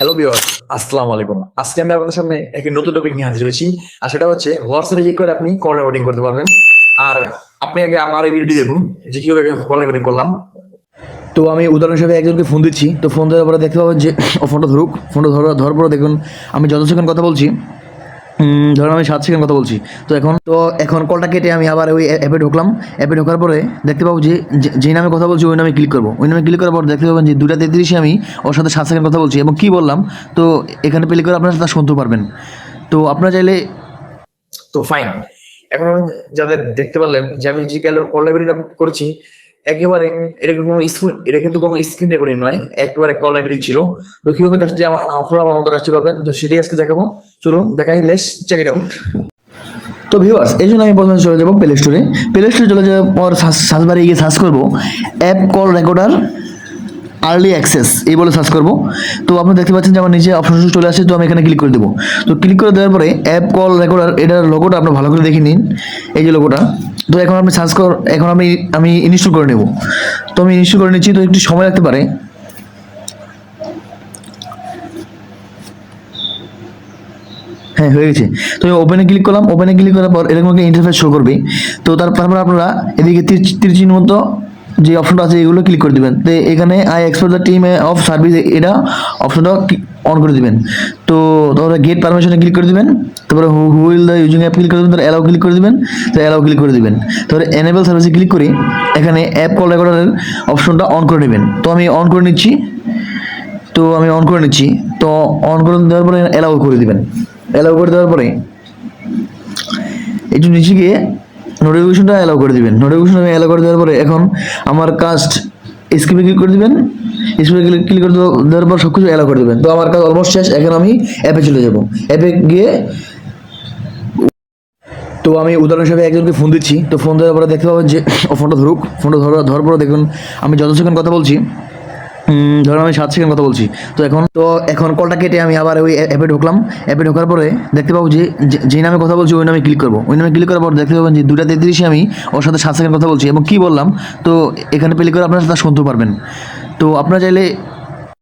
Hello viewers, আসসালামু আলাইকুম। আজকে আমি আপনাদের সামনে একটি নতুন টপিক নিয়ে হাজির হয়েছি। আর সেটা হচ্ছে হোয়াটসঅ্যাপে কি করে আপনি কল রেকর্ডিং করতে পারবেন। আর আপনি আগে আমার এই ভিডিওটি দেখুন যে কিভাবে কল রেকর্ডিং করলাম। তো আমি উদাহরণ হিসেবে একজনকে ফোন দিচ্ছি। তো ফোন দেওয়ার পরে দেখতে পাবেন যে ও ফোনটা ধরুক। ফোনটা ধরার পরে দেখুন আমি যত সেকেন্ড কথা বলছি, ধরুন আমি 7 সেকেন্ড কথা বলছি। তো এখন কলটা কেটে আমি আবার ওই অ্যাপে ঢুকলাম। অ্যাপে ঢোকার পরে দেখতে পাবো যে যে নামে কথা বলছি ওই নামে ক্লিক করবো। ওই নামে ক্লিক করার পর দেখতে পাবেন যে 2:33 আমি ওর সাথে 7 সেকেন্ড কথা বলছি এবং কী বললাম। তো এখানে প্লে করে আপনারা তা শুনতে পারবেন। তো আপনারা চাইলে তো ফাইন। এখন যাদের দেখতে পারলেন যে আমি যে কল লাইব্রেরিটা করেছি একেবারে এটা কিন্তু কোনো স্ক্রিন রেকর্ডিং নয়, একেবারে কল লাইব্রেরি ছিল। তো কিভাবে যে আপনারা আমার মতো কাজটি পাবেন, তো সেটাই আজকে দেখাবো। চলুন দেখাই, লেটস চেক ইট আউট। তো ভিউয়ার্স, এই জন্য আমি প্রথমে চলে যাবো প্লে স্টোরে। প্লে স্টোরে চলে যাওয়ার পর সার্চ বারে গিয়ে সার্চ করবো app call recorder early access এই বলে সার্চ করবো। তো আপনি দেখতে পাচ্ছেন যে আমার নিচে অপশন চলে আসছে। তো আমি এখানে ক্লিক করে দেবো। তো ক্লিক করে দেওয়ার পরে অ্যাপ কল রেকর্ডার এটার লোগোটা আপনি ভালো করে দেখে নিন, এই যে লোগোটা। তো এখন আপনি এখন আমি ইনস্টল করে নেব। তো আমি ইনস্টল করে নিচ্ছি, তো একটু সময় লাগতে পারে। হ্যাঁ, হয়ে গেছে। তো ওপেনে ক্লিক করলাম। ওপেনে ক্লিক করার পর এরকম একটা ইন্টারফেস শো করবে। তো তারপর আপনারা এদিকে তীর চিহ্ন মতো যে অপশনটা আছে এগুলো ক্লিক করে দিবেন। তো এখানে I export the team of service এটা অপশনটা অন করে দিবেন। তো তারপরে গেট পারমিশনে ক্লিক করে দিবেন। তারপরে who will the using app click করে দেবেন। তারপরে অ্যালাউ ক্লিক করে দিবেন। তো অ্যালাউ ক্লিক করে দিবেন। তারপরে এনেবল সার্ভিসে ক্লিক করে এখানে অ্যাপ কল রেকর্ডারের অপশনটা অন করে নেবেন। তো আমি অন করে নিচ্ছি। তো অন করে দেওয়ার পরে অ্যালাউ করে দিবেন। অ্যালাউ করে দেওয়ার পরে একটু নিচে গিয়ে নোটিফিকেশনটা অ্যালাউ করে দিবেন। নোটিফিকেশন আমি অ্যালাউ করে দেওয়ার পরে এখন আমার কাস্ট স্ক্রিপে ক্লিক করে দিবেন। স্ক্রিপে ক্লিক করে দেওয়ার পর সব কিছু অ্যালাউ করে দেবেন। তো আমার কাজ অলমোস্ট শেষ। এখন আমি অ্যাপে চলে যাব। অ্যাপে গিয়ে তো আমি উদাহরণ হিসেবে একজনকে ফোন দিচ্ছি। তো ফোন দেওয়ার পরে দেখতে পাবেন যে ও ফোনটা ধরুক। ফোনটা ধরার পরে দেখুন আমি যত সেকেন্ড কথা বলছি, ধরুন আমি 7 সেকেন্ড কথা বলছি। তো এখন কলটা কেটে আমি আবার ওই অ্যাপে ঢুকলাম। অ্যাপে ঢোকার পরে দেখতে পাবো যে যে নামে কথা বলছি ওই নামে ক্লিক করবো। ওই নামে ক্লিক করার পর দেখতে পাবেন যে 2:33 আমি ওর সাথে 7 সেকেন্ড কথা বলছি এবং কী বললাম। তো এখানে প্লে করে আপনারা তা শুনতে পারবেন। তো আপনারা চাইলে